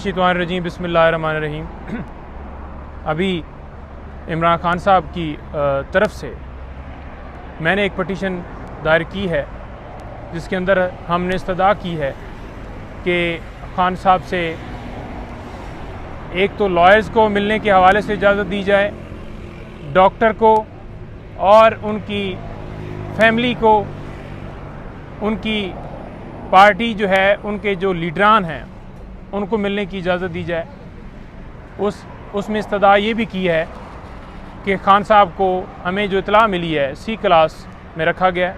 मिनश्शैतानिर्रजीम बिस्मिल्लाहिर्रहमानिर्रहीम। अभी इमरान खान साहब की तरफ से मैंने एक पटिशन दायर की है जिसके अंदर हमने इस्तदा की है कि खान साहब से एक तो लॉयर्स को मिलने के हवाले से इजाज़त दी जाए, डॉक्टर को और उनकी फैमिली को, उनकी पार्टी जो है, उनके जो लीडरान हैं उनको मिलने की इजाज़त दी जाए। उसमें इस्तदा ये भी की है कि खान साहब को हमें जो इतला मिली है सी क्लास में रखा गया है,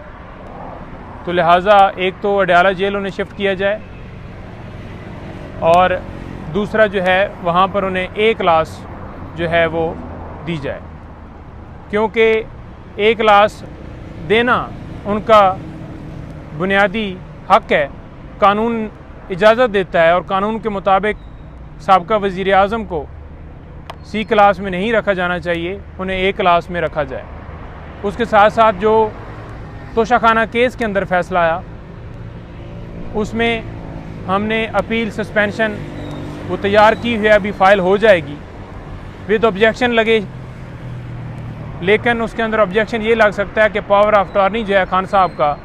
तो लिहाजा एक तो अडयाला जेल उन्हें शिफ्ट किया जाए और दूसरा जो है वहाँ पर उन्हें ए क्लास जो है वो दी जाए, क्योंकि ए क्लास देना उनका बुनियादी हक है। कानून इजाज़त देता है और कानून के मुताबिक साबका वज़ीर आज़म को सी क्लास में नहीं रखा जाना चाहिए, उन्हें ए क्लास में रखा जाए। उसके साथ साथ जो तोशाखाना केस के अंदर फ़ैसला आया उसमें हमने अपील सस्पेंशन वो तैयार की हुई अभी फ़ाइल हो जाएगी विद ऑब्जेक्शन लगे, लेकिन उसके अंदर ऑब्जेक्शन ये लग सकता है कि पावर ऑफ अटॉर्नी जो है खान साहब का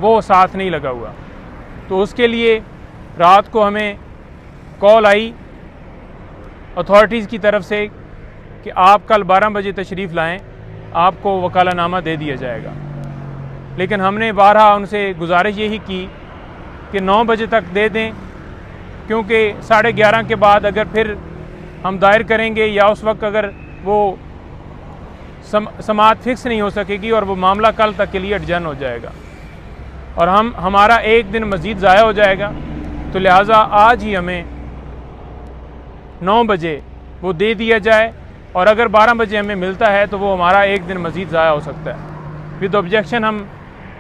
वो साथ नहीं लगा हुआ। तो उसके लिए रात को हमें कॉल आई अथॉरिटीज़ की तरफ से कि आप कल 12 बजे तशरीफ़ लाएं, आपको वकालतनामा दे दिया जाएगा। लेकिन हमने बारहा उनसे गुजारिश यही की कि 9 बजे तक दे दें, क्योंकि 11:30 के बाद अगर फिर हम दायर करेंगे या उस वक्त अगर वो समाअत फिक्स नहीं हो सकेगी और वो मामला कल तक के लिए एडजर्न हो जाएगा और हमारा एक दिन मज़ीद ज़ाया हो जाएगा। तो लिहाजा आज ही हमें 9 बजे वो दे दिया जाए और अगर 12 बजे हमें मिलता है तो वो हमारा एक दिन मज़ीद ज़ाया हो सकता है। विद ऑब्जेक्शन हम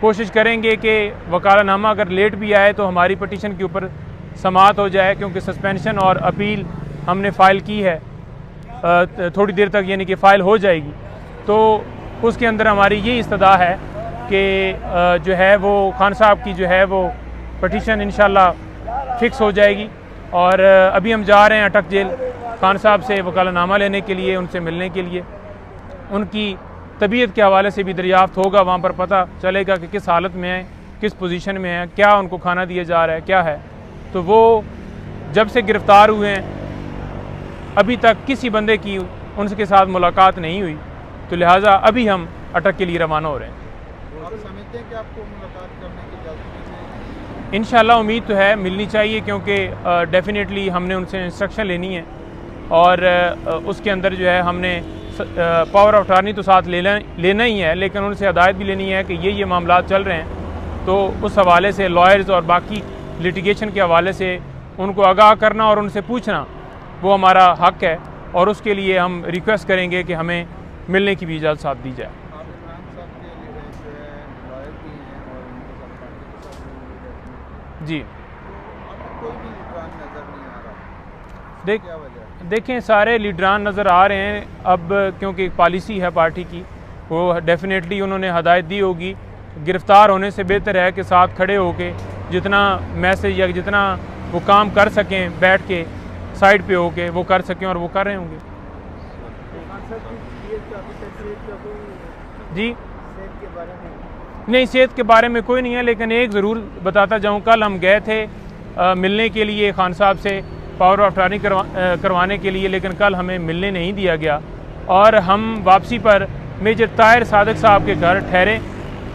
कोशिश करेंगे कि वकालतनामा अगर लेट भी आए तो हमारी पटिशन के ऊपर समाअत हो जाए, क्योंकि सस्पेंशन और अपील हमने फ़ाइल की है थोड़ी देर तक, यानी कि फ़ाइल हो जाएगी। तो उसके अंदर हमारी ये इस्तदा है कि जो है वो खान साहब की जो है वो पटिशन इंशाल्लाह फ़िक्स हो जाएगी। और अभी हम जा रहे हैं अटक जेल खान साहब से वकालतनामा लेने के लिए, उनसे मिलने के लिए। उनकी तबीयत के हवाले से भी दरियाफ़्त होगा, वहाँ पर पता चलेगा कि किस हालत में है, किस पोजीशन में है, क्या उनको खाना दिया जा रहा है, क्या है। तो वो जब से गिरफ़्तार हुए हैं अभी तक किसी बंदे की उनके साथ मुलाकात नहीं हुई, तो लिहाजा अभी हम अटक के लिए रवाना हो रहे हैं। आप समझते हैं कि आपको मुलाकात करने की इजाज़त मिल जाएगी? इंशाल्लाह उम्मीद तो है मिलनी चाहिए, क्योंकि डेफिनेटली हमने उनसे इंस्ट्रक्शन लेनी है और उसके अंदर जो है हमने पावर ऑफ अटॉर्नी तो साथ लेना ही है, लेकिन उनसे हदायत भी लेनी है कि ये मामला चल रहे हैं। तो उस हवाले से लॉयर्स और बाकी लिटिगेशन के हवाले से उनको आगाह करना और उनसे पूछना वो हमारा हक है, और उसके लिए हम रिक्वेस्ट करेंगे कि हमें मिलने की भी इजाज़त साथ दी जाए। आप इमरान साहब के लिए जो है लॉयर भी हैं और उनके साथ पार्टी के साथ भी जी, आपको कोई भी लीडरान नज़र नहीं आ रहा, क्या वजह है? देखें सारे लीडरान नज़र आ रहे हैं अब, क्योंकि एक पॉलिसी है पार्टी की, वो डेफिनेटली उन्होंने हदायत दी होगी। गिरफ़्तार होने से बेहतर है कि साथ खड़े होके जितना मैसेज या जितना वो काम कर सकें बैठ के साइड पे होके वो कर सकें, और वो कर रहे होंगे। जी नहीं, सेहत के बारे में कोई नहीं है, लेकिन एक ज़रूर बताता जाऊँ, कल हम गए थे मिलने के लिए खान साहब से पावर ऑफ अटॉर्नी करवाने के लिए, लेकिन कल हमें मिलने नहीं दिया गया और हम वापसी पर मेजर ताहिर सादिक साहब के घर ठहरे,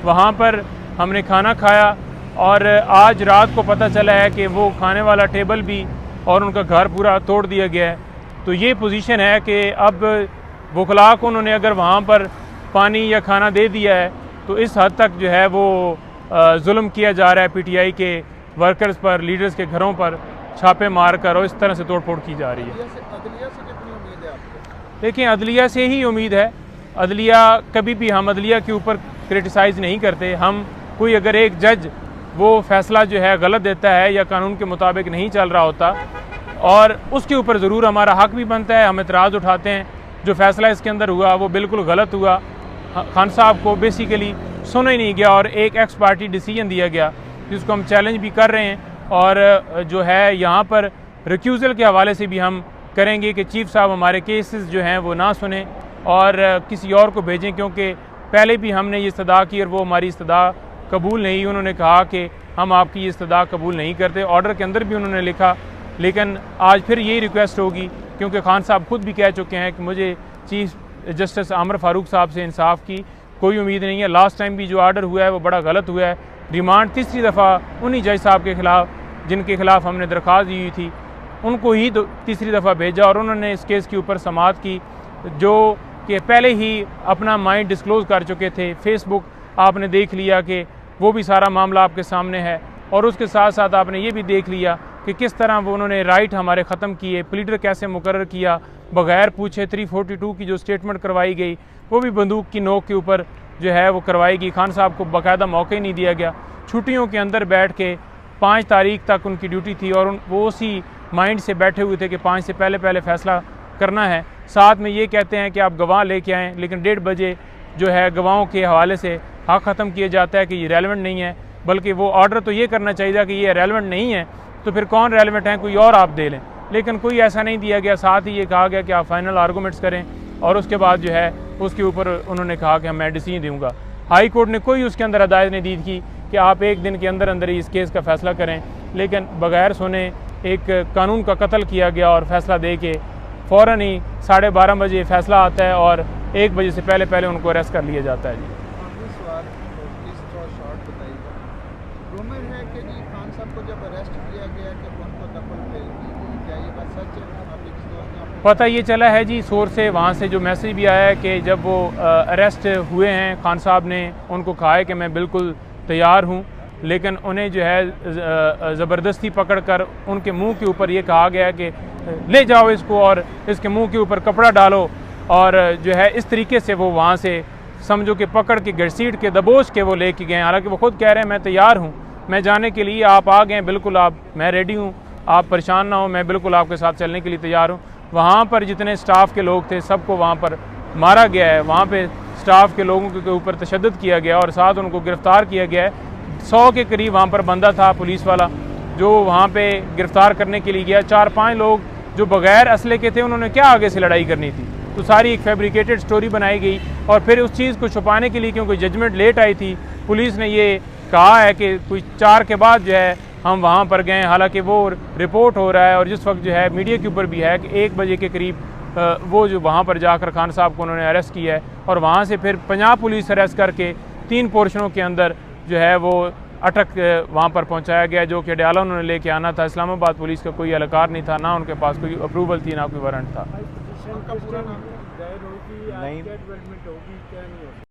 वहाँ पर हमने खाना खाया और आज रात को पता चला है कि वो खाने वाला टेबल भी और उनका घर पूरा तोड़ दिया गया है। तो ये पोजीशन है कि अब वकला को उन्होंने अगर वहाँ पर पानी या खाना दे दिया है तो इस हद तक जो है वो जुल्म किया जा रहा है पीटीआई के वर्कर्स पर, लीडर्स के घरों पर छापे मार कर, और इस तरह से तोड़ फोड़ की जा रही है। अदलिया से कितनी उम्मीद है आपको? देखिए अदलिया से ही उम्मीद है। अदलिया कभी भी, हम अदलिया के ऊपर क्रिटिसाइज़ नहीं करते। हम कोई अगर एक जज वो फ़ैसला जो है गलत देता है या कानून के मुताबिक नहीं चल रहा होता, और उसके ऊपर ज़रूर हमारा हक भी बनता है, हम एतराज़ उठाते हैं। जो फ़ैसला इसके अंदर हुआ वो बिल्कुल गलत हुआ। खान साहब को बेसिकली सुना ही नहीं गया और एक एक्स पार्टी डिसीजन दिया गया जिसको हम चैलेंज भी कर रहे हैं। और जो है यहाँ पर रिक्यूज़ल के हवाले से भी हम करेंगे कि चीफ साहब हमारे केसेस जो हैं वो ना सुने और किसी और को भेजें, क्योंकि पहले भी हमने ये इस्तदा की और वो हमारी इस्तदा कबूल नहीं। उन्होंने कहा कि हम आपकी ये इस्तदा कबूल नहीं करते, ऑर्डर के अंदर भी उन्होंने लिखा। लेकिन आज फिर यही रिक्वेस्ट होगी, क्योंकि खान साहब खुद भी कह चुके हैं कि मुझे चीफ जस्टिस आमिर फ़ारूक साहब से इंसाफ की कोई उम्मीद नहीं है। लास्ट टाइम भी जो ऑर्डर हुआ है वो बड़ा गलत हुआ है। रिमांड तीसरी दफ़ा उन्हीं जज साहब के ख़िलाफ़ जिनके ख़िलाफ़ हमने दरख्वास्त दी हुई थी उनको ही तीसरी दफ़ा भेजा और उन्होंने इस केस के ऊपर समाअत की, जो कि पहले ही अपना माइंड डिस्क्लोज़ कर चुके थे। फेसबुक आपने देख लिया कि वो भी सारा मामला आपके सामने है, और उसके साथ साथ आपने ये भी देख लिया कि किस तरह वो उन्होंने राइट हमारे ख़त्म किए, प्लीडर कैसे मुकर्रर किया बग़ैर पूछे। 342 की जो स्टेटमेंट करवाई गई वो भी बंदूक की नोक के ऊपर जो है वो करवाई गई। खान साहब को बाकायदा मौका ही नहीं दिया गया। छुट्टियों के अंदर बैठ के 5 तारीख तक उनकी ड्यूटी थी और वो उसी माइंड से बैठे हुए थे कि 5 से पहले फ़ैसला करना है। साथ में ये कहते हैं कि आप गवाह लेके आएँ, लेकिन 1:30 बजे जो है गवाहों के हवाले से हक ख़त्म किया जाता है कि ये रेलेवेंट नहीं है। बल्कि वो ऑर्डर तो ये करना चाहिए कि ये रेलेवेंट नहीं है तो फिर कौन रेलेवेंट है, कोई और आप दे लें, लेकिन कोई ऐसा नहीं दिया गया। साथ ही ये कहा गया कि आप फाइनल आर्गूमेंट्स करें और उसके बाद जो है उसके ऊपर उन्होंने कहा कि मैं डिसीजन दूँगा। हाई कोर्ट ने कोई उसके अंदर हदायत नहीं दी थी कि आप 1 दिन के अंदर अंदर ही इस केस का फ़ैसला करें, लेकिन बग़ैर सुने एक कानून का कत्ल किया गया और फ़ैसला दे के फ़ौरन ही 12:30 बजे फ़ैसला आता है और 1 बजे से पहले उनको अरेस्ट कर लिया जाता है। जी आखिरी सवाल प्लीज़ थोड़ा शॉर्ट बताइएगा। रूमर है कि जी खान साहब को जब अरेस्ट किया गया कि उनको दफन फेल की गई, क्या ये बात सच है? आपके किसी दोस्त ने आपको पता ये चला है जी सोर्स से, वहाँ से जो मैसेज भी आया है कि जब वो अरेस्ट हुए हैं खान साहब ने उनको कहा है कि मैं बिल्कुल तैयार हूँ, लेकिन उन्हें जो है ज़बरदस्ती पकड़ कर उनके मुंह के ऊपर ये कहा गया कि ले जाओ इसको और इसके मुंह के ऊपर कपड़ा डालो, और जो है इस तरीके से वो वहाँ से समझो कि पकड़ के घसीट के दबोच के वो लेके गए। हालांकि वो खुद कह रहे हैं मैं तैयार हूँ, मैं जाने के लिए, आप आ गए, बिल्कुल मैं रेडी हूँ, आप परेशान ना हो, मैं बिल्कुल आपके साथ चलने के लिए तैयार हूँ। वहाँ पर जितने स्टाफ के लोग थे सबको वहाँ पर मारा गया है, वहाँ पे स्टाफ के लोगों के ऊपर तशद्दुद किया गया और साथ उनको गिरफ़्तार किया गया है। 100 के करीब वहाँ पर बंदा था पुलिस वाला जो वहाँ पे गिरफ़्तार करने के लिए गया। 4-5 लोग जो बग़ैर असले के थे, उन्होंने क्या आगे से लड़ाई करनी थी, तो सारी एक फैब्रिकेटेड स्टोरी बनाई गई। और फिर उस चीज़ को छुपाने के लिए, क्योंकि जजमेंट लेट आई थी, पुलिस ने ये कहा है कि कोई 4 के बाद जो है हम वहाँ पर गए। हालांकि वो रिपोर्ट हो रहा है और जिस वक्त जो है मीडिया के ऊपर भी है कि 1 बजे के करीब वो जो वहाँ पर जाकर खान साहब को उन्होंने अरेस्ट किया है और वहाँ से फिर 50 पुलिस अरेस्ट करके 3 पोर्शनों के अंदर जो है वो अटक वहाँ पर पहुँचाया गया, जो कि अडयाला उन्होंने लेके आना था। इस्लामाबाद पुलिस का कोई एहलकार नहीं था, ना उनके पास कोई अप्रूवल थी, ना कोई वारंट था। आपका पूरा नाम नहीं।